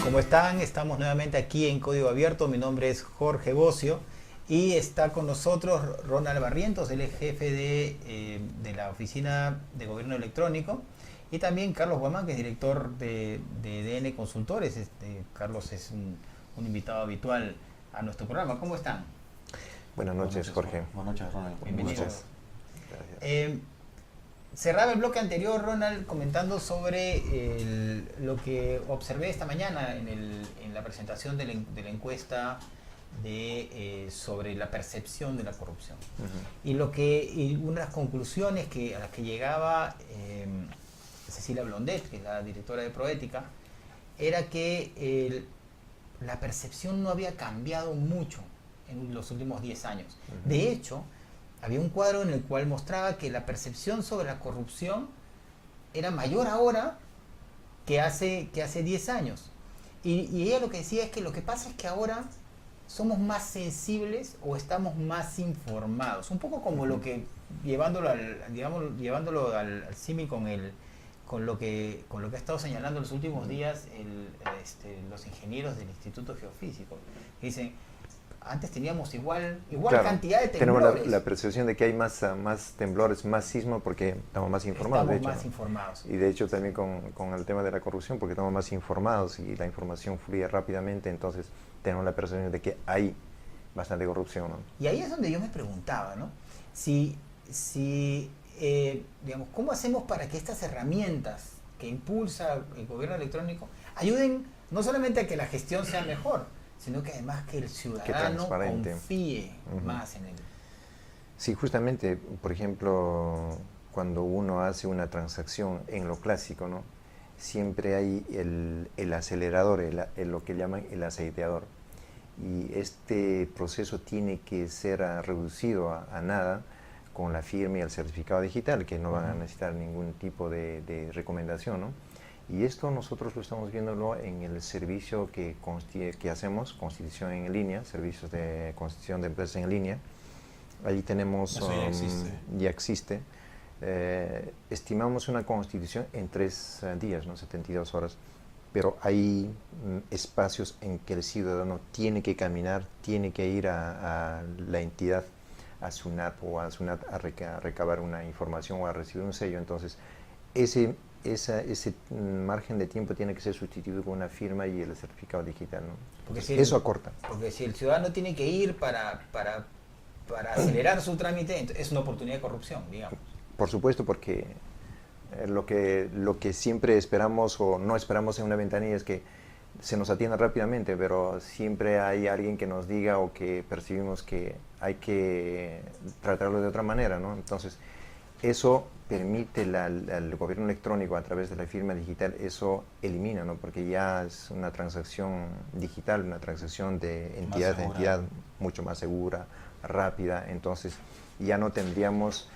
¿Cómo están? Estamos nuevamente aquí en Código Abierto. Mi nombre es Jorge Bocio y está con nosotros Ronald Barrientos, él es jefe de la Oficina de Gobierno Electrónico, y también Carlos Guamán, que es director de DN Consultores. Carlos es un invitado habitual a nuestro programa. ¿Cómo están? Buenas noches, Jorge. Buenas noches, Ronald. Bienvenidos. Gracias. Cerraba el bloque anterior, Ronald, comentando sobre lo que observé esta mañana en la presentación de la encuesta sobre la percepción de la corrupción. Uh-huh. Y una de las conclusiones a las que llegaba Cecilia Blondet, que es la directora de Proética, era que la percepción no había cambiado mucho en los últimos 10 años. Uh-huh. De hecho, había un cuadro en el cual mostraba que la percepción sobre la corrupción era mayor ahora que hace 10 años. Y ella lo que decía es que lo que pasa es que ahora somos más sensibles o estamos más informados. Un poco como lo que, llevándolo al símil con lo que ha estado señalando en los últimos días los ingenieros del Instituto Geofísico. Dicen, antes teníamos igual claro, cantidad de temblores. Tenemos la percepción de que hay más temblores, más sismos porque estamos más informados. Estamos más informados. Y de hecho también con el tema de la corrupción, porque estamos más informados y la información fluye rápidamente, entonces tenemos la percepción de que hay bastante corrupción, ¿no? Y ahí es donde yo me preguntaba, ¿no? Digamos, ¿cómo hacemos para que estas herramientas que impulsa el gobierno electrónico ayuden no solamente a que la gestión sea mejor, sino que además que el ciudadano confíe más en él? Sí, justamente, por ejemplo, cuando uno hace una transacción en lo clásico, ¿no? Siempre hay el acelerador, lo que llaman el aceiteador. Y este proceso tiene que ser reducido a nada con la firma y el certificado digital, que no van a necesitar ningún tipo de recomendación, ¿no? Y esto nosotros lo estamos viéndolo en el servicio que hacemos, Constitución en línea, servicios de constitución de empresas en línea. Allí tenemos, eso ya existe. Ya existe. Estimamos una constitución en 3 días, ¿no? 72 horas. Pero hay espacios en que el ciudadano tiene que caminar, tiene que ir a la entidad, a SUNAT o a SUNAT a recabar una información o a recibir un sello. Entonces, ese margen de tiempo tiene que ser sustituido con una firma y el certificado digital, ¿no? Porque eso acorta. Porque si el ciudadano tiene que ir para acelerar su trámite, es una oportunidad de corrupción, digamos. Por supuesto, porque lo que siempre esperamos o no esperamos en una ventanilla es que se nos atienda rápidamente, pero siempre hay alguien que nos diga o que percibimos que hay que tratarlo de otra manera, ¿no? Entonces, eso permite al gobierno electrónico a través de la firma digital, eso elimina, ¿no? Porque ya es una transacción digital, una transacción de entidad a entidad mucho más segura, rápida. Entonces ya no tendríamos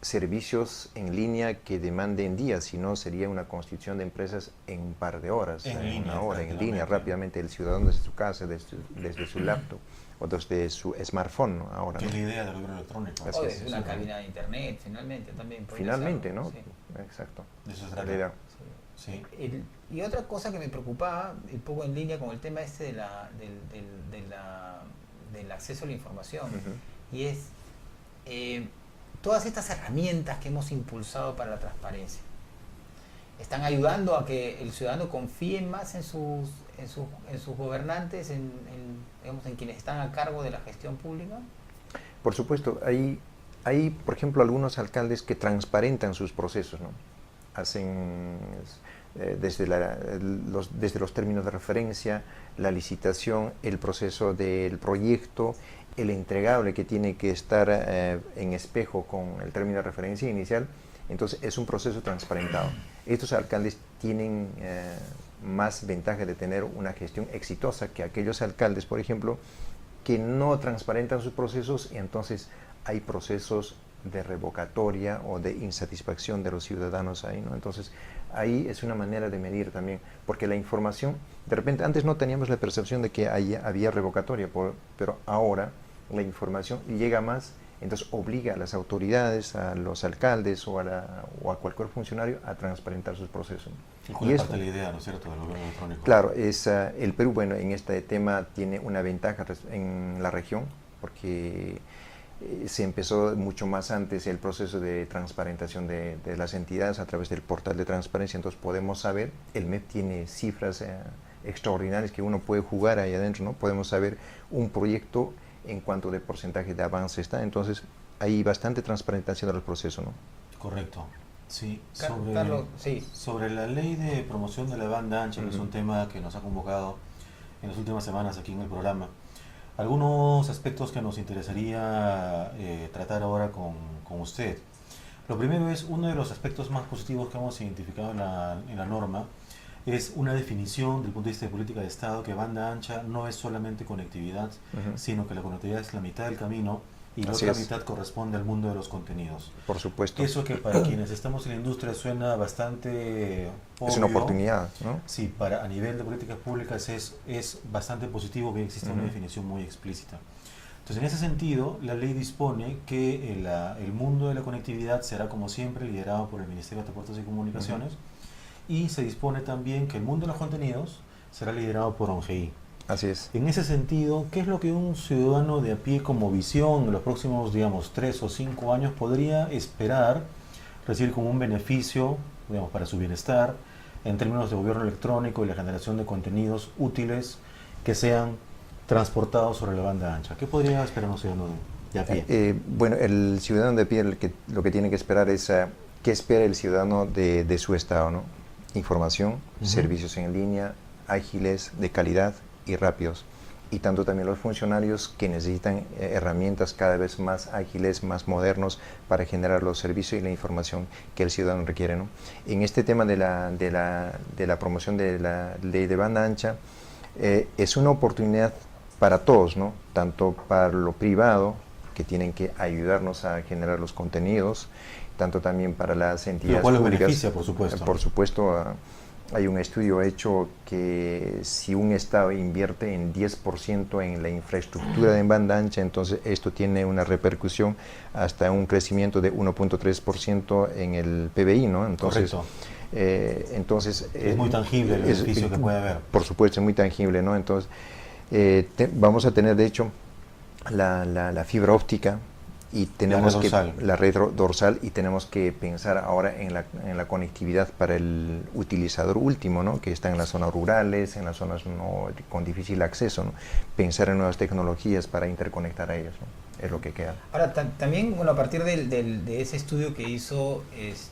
servicios en línea que demanden días, sino sería una constitución de empresas en un par de horas, en una hora, en línea, rápidamente, el ciudadano desde su casa, desde su laptop o desde su smartphone, ¿no? Ahora, que ¿no? es la idea del gobierno electrónico. O desde una cabina de internet, finalmente, también. Finalmente, ¿no? Sí. Exacto. De eso se La trata. idea. Sí. Y otra cosa que me preocupaba, un poco en línea con el tema del acceso a la información, y es todas estas herramientas que hemos impulsado para la transparencia están ayudando a que el ciudadano confíe más en sus gobernantes, en quienes están a cargo de la gestión pública. Por supuesto, hay, por ejemplo, algunos alcaldes que transparentan sus procesos, ¿no? Hacen desde los términos de referencia, la licitación, el proceso del proyecto, el entregable que tiene que estar en espejo con el término de referencia inicial. Entonces es un proceso transparentado. Estos alcaldes tienen más ventaja de tener una gestión exitosa que aquellos alcaldes, por ejemplo, que no transparentan sus procesos, y entonces hay procesos de revocatoria o de insatisfacción de los ciudadanos ahí, ¿no? Entonces ahí es una manera de medir también, porque la información, de repente antes no teníamos la percepción de que había revocatoria, pero ahora la información llega más Entonces obliga a las autoridades, a los alcaldes o a cualquier funcionario a transparentar sus procesos. ¿Y cuál es parte de la idea, ¿no es cierto?, del gobierno electrónico? Claro, el Perú, bueno, en este tema tiene una ventaja en la región, porque se empezó mucho más antes el proceso de transparentación de las entidades a través del portal de transparencia. Entonces podemos saber, el MEP tiene cifras extraordinarias que uno puede jugar ahí adentro, ¿no? Podemos saber un proyecto en cuanto de porcentaje de avance está. Entonces hay bastante transparentación de los procesos, ¿no? Correcto. Sí, Carlos, sí. Sobre la ley de promoción de la banda ancha, que es un tema que nos ha convocado en las últimas semanas aquí en el programa, algunos aspectos que nos interesaría tratar ahora con usted. Lo primero es, uno de los aspectos más positivos que hemos identificado en la norma es una definición desde el punto de vista de política de Estado, que banda ancha no es solamente conectividad, sino que la conectividad es la mitad del camino y la otra mitad corresponde al mundo de los contenidos. Por supuesto. Eso que para quienes estamos en la industria suena bastante obvio. Es una oportunidad, ¿no? Sí, a nivel de políticas públicas es bastante positivo que exista una definición muy explícita. Entonces, en ese sentido, la ley dispone que el mundo de la conectividad será, como siempre, liderado por el Ministerio de Transportes y Comunicaciones, y se dispone también que el mundo de los contenidos será liderado por ONGI. Así es. En ese sentido, ¿qué es lo que un ciudadano de a pie como visión en los próximos, digamos, 3 o 5 años podría esperar recibir como un beneficio, digamos, para su bienestar, en términos de gobierno electrónico y la generación de contenidos útiles que sean transportados sobre la banda ancha? ¿Qué podría esperar un ciudadano de a pie? Bueno, el ciudadano de a pie lo que tiene que esperar es qué espera el ciudadano de su estado, ¿no? Información, servicios en línea, ágiles, de calidad y rápidos. Y tanto también los funcionarios que necesitan herramientas cada vez más ágiles, más modernos para generar los servicios y la información que el ciudadano requiere, ¿no? En este tema de la promoción de la ley de banda ancha, es una oportunidad para todos, ¿no? Tanto para lo privado, que tienen que ayudarnos a generar los contenidos, tanto también para las entidades públicas. Lo cual beneficia, por supuesto. Por supuesto, hay un estudio hecho que si un Estado invierte en 10% en la infraestructura de banda ancha, entonces esto tiene una repercusión hasta un crecimiento de 1.3% en el PBI, ¿no? Entonces, correcto. Entonces es muy tangible el beneficio que puede haber. Por supuesto, es muy tangible, ¿no? Entonces, vamos a tener, de hecho, la fibra óptica, y tenemos la red dorsal, y tenemos que pensar ahora en la conectividad para el utilizador último, ¿no? Que está en las zonas rurales, en las zonas con difícil acceso, ¿no? Pensar en nuevas tecnologías para interconectar a ellos, ¿no? Es lo que queda. Ahora, también, bueno, a partir de ese estudio que hizo, es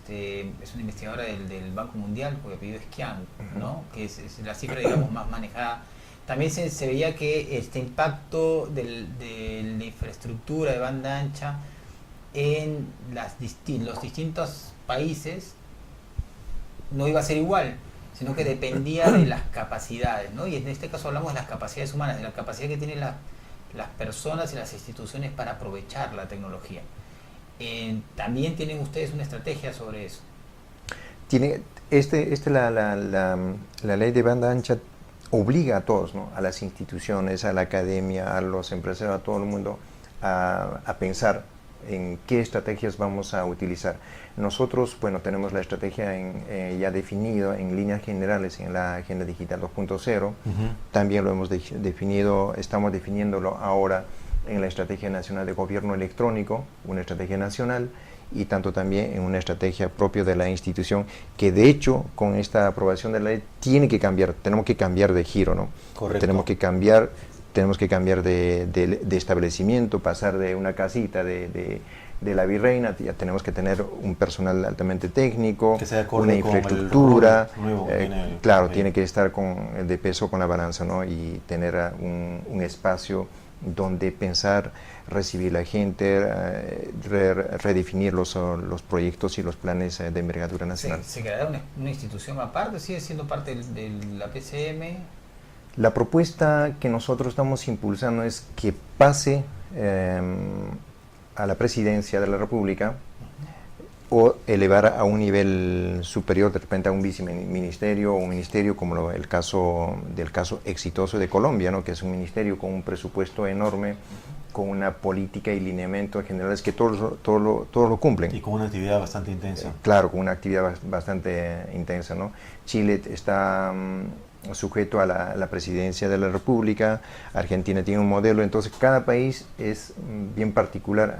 una investigadora del Banco Mundial, cuyo apellido es Qian, ¿no? Que es la cifra, digamos, más manejada. También se veía que este impacto de la infraestructura de banda ancha en los distintos países no iba a ser igual, sino que dependía de las capacidades, ¿no? Y en este caso hablamos de las capacidades humanas, de la capacidad que tienen las personas y las instituciones para aprovechar la tecnología. ¿También tienen ustedes una estrategia sobre eso? La ley de banda ancha obliga a todos, ¿no? A las instituciones, a la academia, a los empresarios, a todo el mundo, a pensar en qué estrategias vamos a utilizar. Nosotros, bueno, tenemos la estrategia ya definida en líneas generales en la Agenda Digital 2.0. También lo hemos definido, estamos definiéndolo ahora en la Estrategia Nacional de Gobierno Electrónico, una estrategia nacional, y tanto también en una estrategia propia de la institución, que de hecho con esta aprobación de la ley tiene que cambiar, tenemos que cambiar de giro, ¿no? Correcto. Tenemos que cambiar de establecimiento, pasar de una casita de la Virreina, ya tenemos que tener un personal altamente técnico, una infraestructura, claro, tiene que estar de peso con la balanza, ¿no? Y tener un espacio donde pensar, recibir a la gente, redefinir los proyectos y los planes de envergadura nacional. ¿Se creará una institución aparte? ¿Sigue siendo parte de la PCM? La propuesta que nosotros estamos impulsando es que pase a la presidencia de la República, o elevar a un nivel superior, de repente a un viceministerio o un ministerio, como el caso exitoso de Colombia, ¿no? Que es un ministerio con un presupuesto enorme con una política y lineamientos generales que todos lo cumplen. Y con una actividad bastante intensa. Claro, con una actividad bastante intensa, ¿no? Chile está sujeto a la presidencia de la República, Argentina tiene un modelo, entonces cada país es bien particular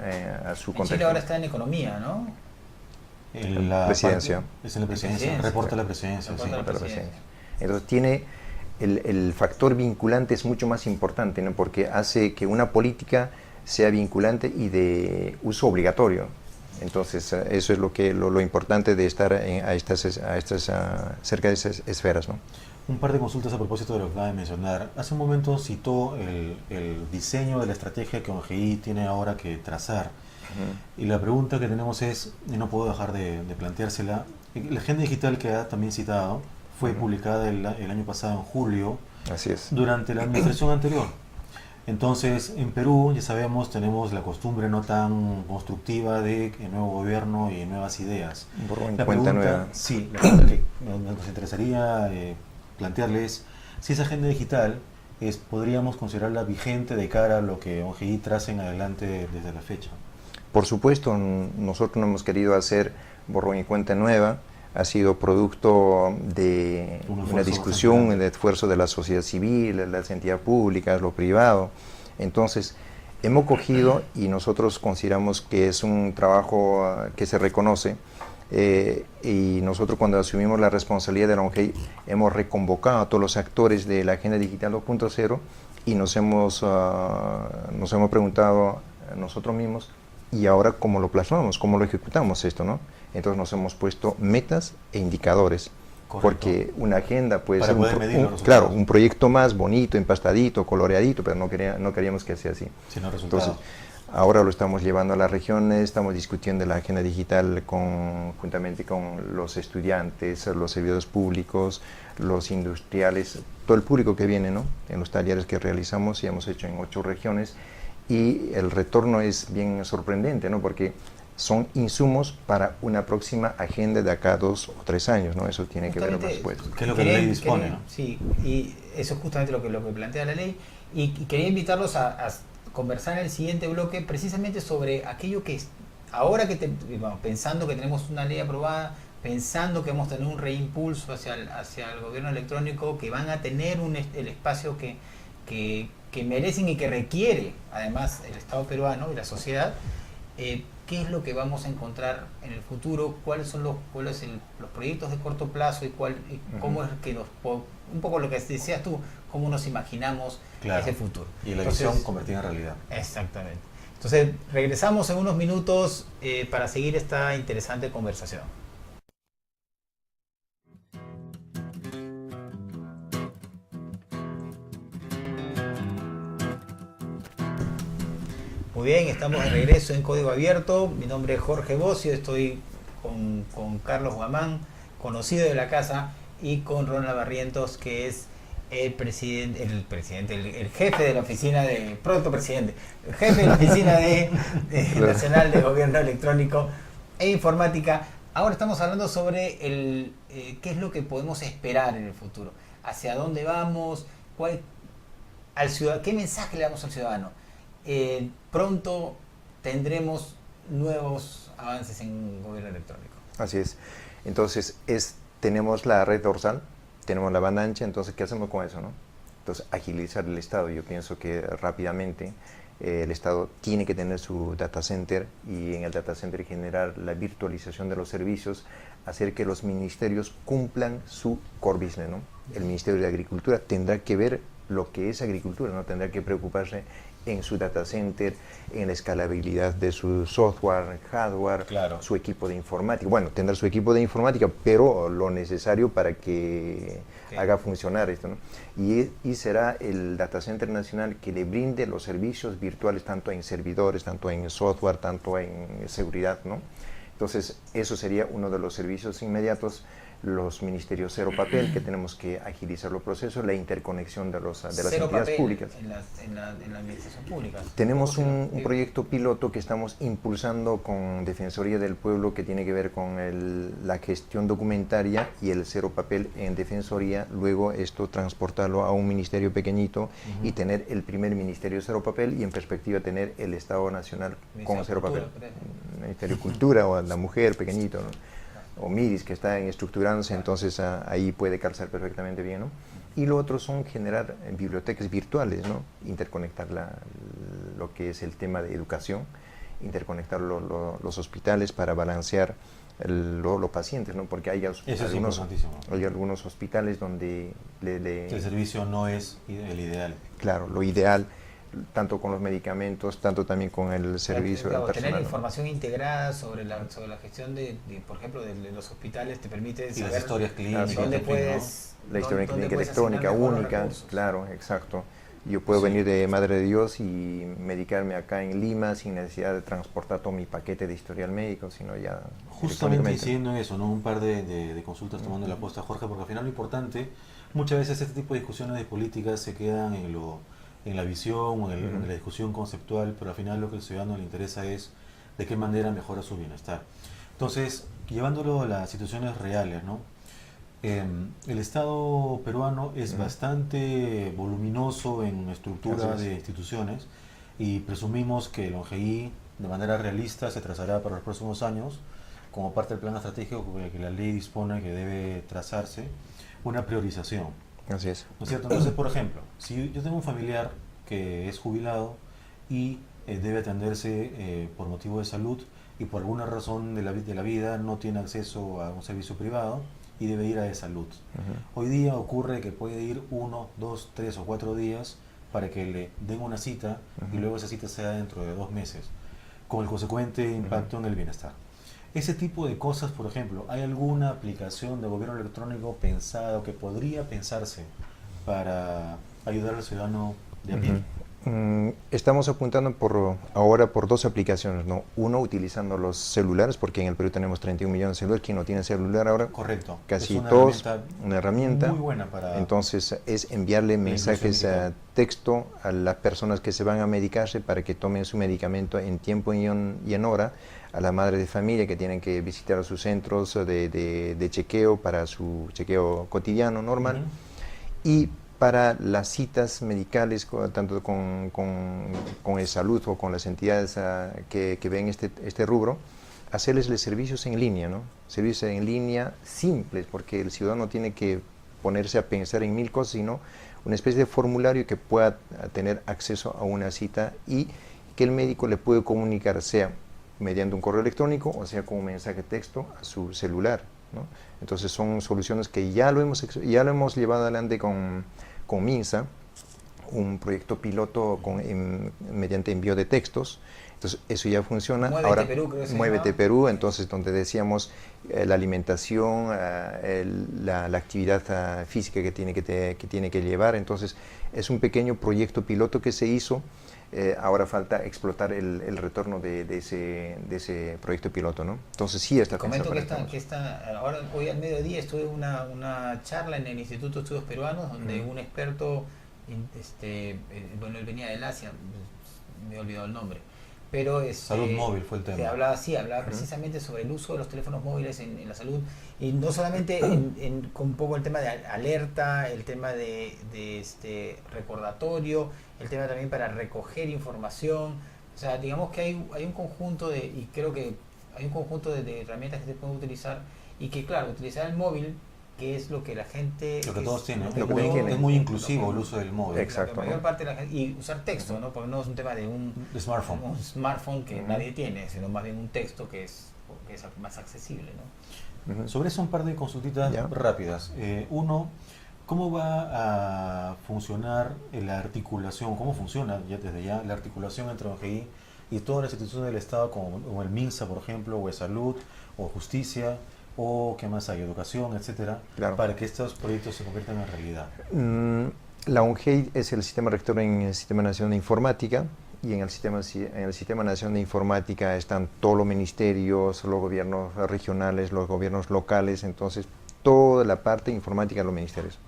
a su contexto. Chile ahora está en economía, ¿no? En la presidencia. Es en la presidencia, reporta la presidencia. Reporta la presidencia. Entonces tiene el factor vinculante es mucho más importante, ¿no? Porque hace que una política sea vinculante y de uso obligatorio. Entonces eso es lo importante de estar cerca de esas esferas, ¿no? Un par de consultas a propósito de lo que acaba de mencionar. Hace un momento citó el diseño de la estrategia que ONGI tiene ahora que trazar. Y la pregunta que tenemos es, y no puedo dejar de planteársela, la agenda digital que ha también citado fue publicada el año pasado en julio. Así es. Durante la administración anterior. Entonces, en Perú, ya sabemos, tenemos la costumbre no tan constructiva de nuevo gobierno y nuevas ideas. La pregunta, sí, la pregunta que nos interesaría plantearles, si esa agenda digital podríamos considerarla vigente de cara a lo que ONGI traza en adelante desde la fecha. Por supuesto, nosotros no hemos querido hacer borrón y cuenta nueva, ha sido producto de una discusión, el esfuerzo de la sociedad civil, de las entidades públicas, lo privado. Entonces, hemos cogido y nosotros consideramos que es un trabajo que se reconoce y nosotros cuando asumimos la responsabilidad de la ONGI hemos reconvocado a todos los actores de la Agenda Digital 2.0 y nos hemos preguntado a nosotros mismos y ahora cómo lo plasmamos, cómo lo ejecutamos esto, ¿no? Entonces nos hemos puesto metas e indicadores. Correcto. Porque una agenda puede ser claro, un proyecto más bonito, empastadito, coloreadito, pero no queríamos que sea así. Entonces, ahora lo estamos llevando a las regiones, estamos discutiendo la agenda digital juntamente con los estudiantes, los servidores públicos, los industriales, todo el público que viene, ¿no? En los talleres que realizamos y hemos hecho en 8 regiones y el retorno es bien sorprendente, ¿no? Porque son insumos para una próxima agenda de acá 2 o 3 años, ¿no? Eso tiene que ver después. ¿Qué es lo que la ley dispone, ¿no? Sí, y eso es justamente lo que plantea la ley. Y quería invitarlos a conversar en el siguiente bloque precisamente sobre aquello que ahora pensando que tenemos una ley aprobada, pensando que vamos a tener un reimpulso hacia el gobierno electrónico, que van a tener el espacio que merecen y que requiere además el Estado peruano y la sociedad. ¿Qué es lo que vamos a encontrar en el futuro? ¿Cuáles son los proyectos de corto plazo y cómo es que un poco lo que decías tú, cómo nos imaginamos ese futuro? Y la visión convertida en realidad. Exactamente. Entonces, regresamos en unos minutos para seguir esta interesante conversación. Muy bien, estamos de regreso en Código Abierto. Mi nombre es Jorge Bocio, estoy con Carlos Guamán, conocido de la casa, y con Ronald Barrientos, que es el jefe de la oficina el jefe de la oficina nacional de Gobierno Electrónico e Informática. Ahora estamos hablando sobre qué es lo que podemos esperar en el futuro, hacia dónde vamos, qué mensaje le damos al ciudadano. Pronto tendremos nuevos avances en gobierno electrónico. Así es. Entonces, tenemos la red dorsal, tenemos la banda ancha, entonces, ¿qué hacemos con eso, no? Entonces, agilizar el Estado. Yo pienso que rápidamente el Estado tiene que tener su data center y en el data center generar la virtualización de los servicios, hacer que los ministerios cumplan su core business, ¿no? El Ministerio de Agricultura tendrá que ver lo que es agricultura, ¿no? Tendrá que preocuparse en su data center, en la escalabilidad de su software, hardware, claro, su equipo de informática. Bueno, tendrá su equipo de informática, pero lo necesario para que haga funcionar esto, ¿no? Y será el data center nacional que le brinde los servicios virtuales, tanto en servidores, tanto en software, tanto en seguridad, ¿no? Entonces, eso sería uno de los servicios inmediatos. Los ministerios cero papel, que tenemos que agilizar los procesos, la interconexión de las entidades públicas. En la administración pública. Tenemos un proyecto piloto que estamos impulsando con Defensoría del Pueblo, que tiene que ver con la gestión documentaria y el cero papel en Defensoría, luego esto transportarlo a un ministerio pequeñito y tener el primer ministerio cero papel, y en perspectiva tener el Estado Nacional con cero papel. Ministerio de Cultura o la mujer pequeñito, ¿no? O MIDIS, que está estructurándose, entonces ahí puede calzar perfectamente bien, ¿no? Y lo otro son generar bibliotecas virtuales, ¿no? Interconectar lo que es el tema de educación, interconectar los hospitales para balancear los pacientes, ¿no? Porque hay algunos hospitales donde el servicio no es el ideal. Claro, lo ideal, tanto con los medicamentos, tanto también con el servicio claro, personal. Tener información integrada sobre la gestión por ejemplo, de los hospitales te permite saber las historias clínicas, dónde puedes, la historia clínica electrónica única, claro, exacto. Yo puedo Sí. venir de Madre de Dios y medicarme acá en Lima sin necesidad de transportar todo mi paquete de historial médico, sino ya justamente incidiendo en eso, ¿no? Un par de consultas tomando la aposta, Jorge, porque al final lo importante, muchas veces este tipo de discusiones de políticas se quedan en la visión o en la discusión conceptual, pero al final lo que al ciudadano le interesa es de qué manera mejora su bienestar. Entonces, llevándolo a las situaciones reales, ¿no? El Estado peruano es bastante voluminoso en estructura de instituciones, y presumimos que el ONGI de manera realista se trazará para los próximos años, como parte del plan estratégico que la ley dispone que debe trazarse, una priorización. Así es. ¿No es cierto? Entonces, por ejemplo, si yo tengo un familiar que es jubilado y debe atenderse por motivo de salud, y por alguna razón de la vida no tiene acceso a un servicio privado y debe ir a de salud. Hoy día ocurre que puede ir 1, 2, 3 o 4 días para que le den una cita, y luego esa cita sea dentro de 2 meses, con el consecuente impacto en el bienestar. Ese tipo de cosas, por ejemplo, ¿hay alguna aplicación de gobierno electrónico pensada o que podría pensarse para ayudar al ciudadano de a pie? Estamos apuntando ahora por 2 aplicaciones, ¿no? Uno, utilizando los celulares, porque en el Perú tenemos 31 millones de celulares. ¿Quién no tiene celular ahora? Correcto. Casi es todos. Una herramienta muy buena para... Entonces, es enviarle mensajes a texto a las personas que se van a medicarse para que tomen su medicamento en tiempo y en hora, a la madre de familia que tienen que visitar sus centros de chequeo para su chequeo cotidiano normal, y para las citas medicales, tanto con el salud o con las entidades que ven este rubro, hacerles servicios en línea, ¿no? Servicios en línea simples, porque el ciudadano tiene que ponerse a pensar en 1000 cosas, sino una especie de formulario que pueda tener acceso a una cita y que el médico le puede comunicar, sea mediante un correo electrónico o sea con un mensaje de texto a su celular, ¿no? Entonces son soluciones que ya lo hemos llevado adelante con MINSA, un proyecto piloto mediante envío de textos. Entonces eso ya funciona. Muévete ahora Perú, creo que se Muévete llama. Perú, entonces donde decíamos la alimentación, la actividad física que tiene que llevar. Entonces es un pequeño proyecto piloto que se hizo. Ahora falta explotar el retorno de ese proyecto piloto, ¿no? Entonces sí está Comento pensado. ahora hoy al mediodía estuve en una charla en el Instituto de Estudios Peruanos, donde un experto, bueno, él venía del Asia, me he olvidado el nombre, pero salud móvil fue el tema. Hablaba precisamente sobre el uso de los teléfonos móviles en la salud, y no solamente con un poco el tema de alerta, el tema de recordatorio, el tema también para recoger información. O sea, digamos que hay un conjunto de herramientas que se pueden utilizar, y que, claro, utilizar el móvil, que es lo que la gente... Lo que todos tienen, es muy inclusivo el uso del móvil. Exacto. La mayor parte de la gente, y usar texto, ¿no? Porque no es un tema de un smartphone que nadie tiene, sino más bien un texto que es más accesible, ¿no? Sobre eso un par de consultitas rápidas. Uno, ¿cómo va a funcionar la articulación? ¿Cómo funciona desde ya la articulación entre ONGI y todas las instituciones del Estado, como el MINSA, por ejemplo, o de salud, o justicia, o qué más hay, educación, etcétera, para que estos proyectos se conviertan en realidad? La ONGI es el sistema rector en el Sistema Nacional de Informática. y en el Sistema Nacional de Informática están todos los ministerios, los gobiernos regionales, los gobiernos locales, entonces toda la parte informática de los ministerios.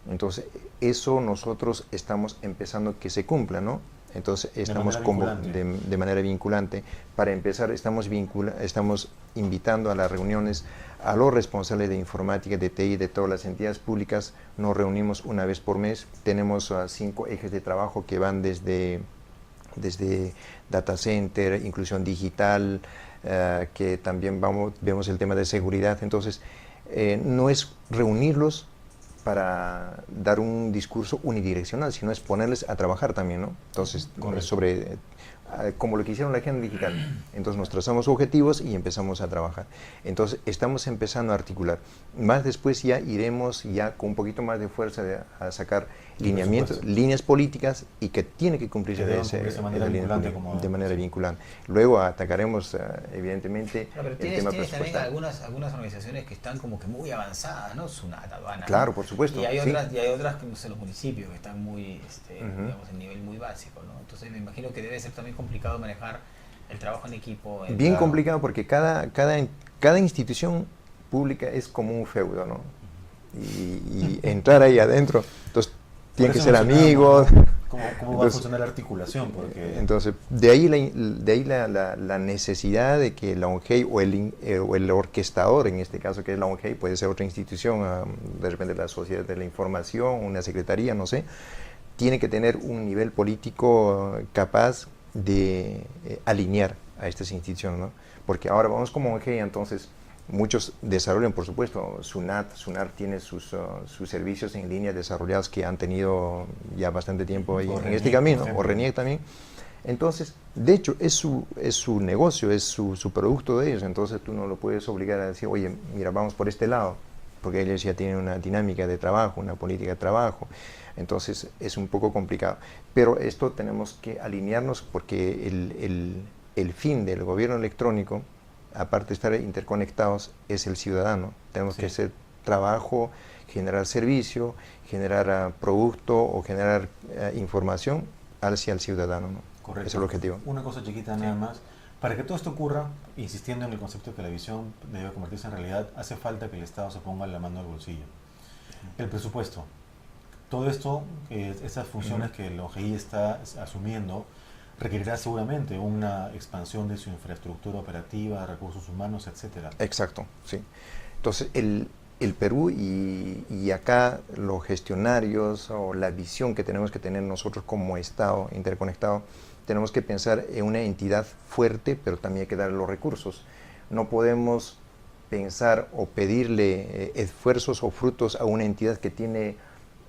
Entonces, eso nosotros estamos empezando que se cumpla, ¿no? Entonces, estamos de manera vinculante. Para empezar, estamos invitando a las reuniones a los responsables de informática, de TI, de todas las entidades públicas. Nos reunimos una vez por mes. Tenemos 5 ejes de trabajo que van desde data center, inclusión digital, que también vemos el tema de seguridad. Entonces, no es reunirlos para dar un discurso unidireccional, sino es ponerles a trabajar también, ¿no? Entonces, como lo que hicieron la agenda digital. Entonces nos trazamos objetivos y empezamos a trabajar. Entonces estamos empezando a articular. Más después ya iremos ya con un poquito más de fuerza a sacar lineamientos, líneas políticas, y que tiene que cumplirse de manera vinculante. Luego atacaremos evidentemente el tema presupuestario. También algunas organizaciones que están como que muy avanzadas, ¿no? SUNAT, aduana. Claro, por supuesto. Y hay otras que no sé, los municipios que están muy, digamos, en nivel muy básico, ¿no? Entonces me imagino que debe ser también complicado manejar el trabajo en equipo. Bien complicado, porque cada institución pública es como un feudo, ¿no? Y entrar ahí adentro, entonces tienen que ser amigos. ¿Cómo va a funcionar la articulación? Porque entonces, de ahí la necesidad de que la ONGEI o el orquestador, en este caso que es la ONGEI, puede ser otra institución, de repente la Sociedad de la Información, una secretaría, no sé, tiene que tener un nivel político capaz de alinear a estas instituciones, ¿no? Porque ahora vamos como ONGEI, entonces muchos desarrollan, por supuesto, SUNAR tiene sus servicios en línea desarrollados que han tenido ya bastante tiempo ahí en este camino, o RENIEC también. Entonces, de hecho, es su negocio, es su producto de ellos, entonces tú no lo puedes obligar a decir, oye, mira, vamos por este lado, porque ellos ya tienen una dinámica de trabajo, una política de trabajo, entonces es un poco complicado. Pero esto tenemos que alinearnos, porque el fin del gobierno electrónico, aparte de estar interconectados, es el ciudadano. Tenemos que hacer trabajo, generar servicio, generar producto o generar información hacia el ciudadano, ¿no? Correcto. Ese es el objetivo. Una cosa chiquita nada más. Para que todo esto ocurra, insistiendo en el concepto de que la visión debe convertirse en realidad, hace falta que el Estado se ponga la mano al bolsillo. El presupuesto. Todo esto, estas funciones que la ONGEI está asumiendo, requerirá seguramente una expansión de su infraestructura operativa, recursos humanos, etcétera. Exacto, sí. Entonces, el Perú y acá los gestionarios, o la visión que tenemos que tener nosotros como Estado interconectado, tenemos que pensar en una entidad fuerte, pero también hay que darle los recursos. No podemos pensar o pedirle esfuerzos o frutos a una entidad que tiene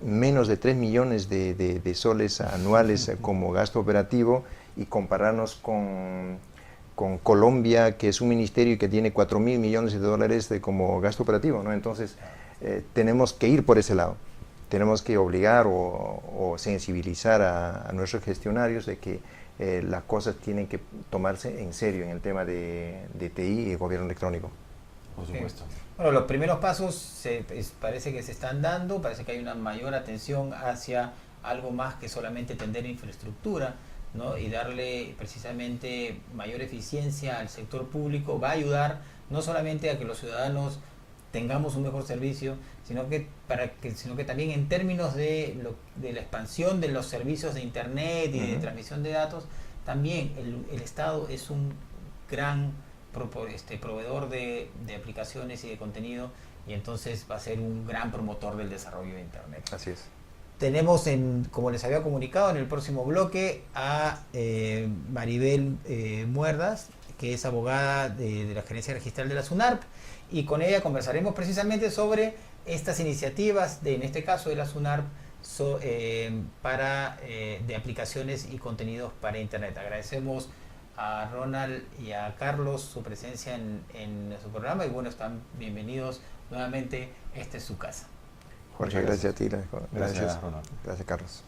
menos de 3 millones de soles anuales como gasto operativo, y compararnos con Colombia, que es un ministerio que tiene 4.000 millones de dólares como gasto operativo, ¿no? Entonces, tenemos que ir por ese lado. Tenemos que obligar o sensibilizar a nuestros gestionarios de que las cosas tienen que tomarse en serio en el tema de TI y gobierno electrónico. Por supuesto. Bueno, los primeros pasos parece que se están dando, parece que hay una mayor atención hacia algo más que solamente tender infraestructura, ¿no? Y darle precisamente mayor eficiencia al sector público va a ayudar no solamente a que los ciudadanos tengamos un mejor servicio, sino que también en términos de la expansión de los servicios de internet y de transmisión de datos, también el Estado es un gran proveedor de aplicaciones y de contenido, y entonces va a ser un gran promotor del desarrollo de internet. Así es. Tenemos, como les había comunicado, en el próximo bloque a Maribel Muerdas, que es abogada de la Gerencia Registral de la SUNARP, y con ella conversaremos precisamente sobre estas iniciativas, en este caso de la SUNARP, de aplicaciones y contenidos para Internet. Agradecemos a Ronald y a Carlos su presencia en su programa, y bueno, están bienvenidos nuevamente. Esta es su casa. Jorge, gracias a ti. Gracias, Ronald. Gracias, Carlos.